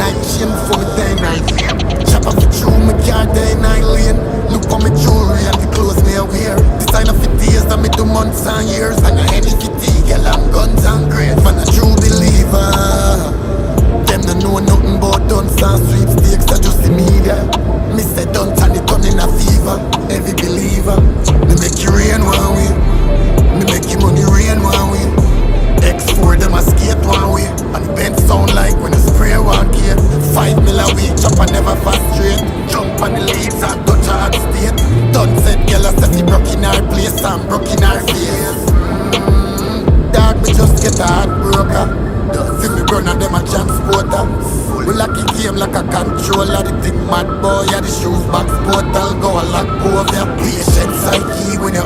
night chain for me day night. Chop off the through me car day night lane. Look for me jewelry and the clothes me wear. Designer for days that me do months and years. And I any fatigue, girl I'm guns and grades. Man a true believer. Them no know nothing about dunce and sweepstakes. I just the media. Me say don't turn it on in a fever. Every believer. Me make you rain one way. Me make you money rain one way. X4 them a skate one way. And the bend sound like when you spray one kid. 5 mil a week, chop and never fast straight. Jump on the leaves and touch her hard state. Done said girl a say she broke in her place and broke in her face. Dog me just get a heartbroker. See me run and them a transporter. We lock the game like a controller. The thing mad boy, yeah the shoes box portal. Go a lock over your patient psyche when you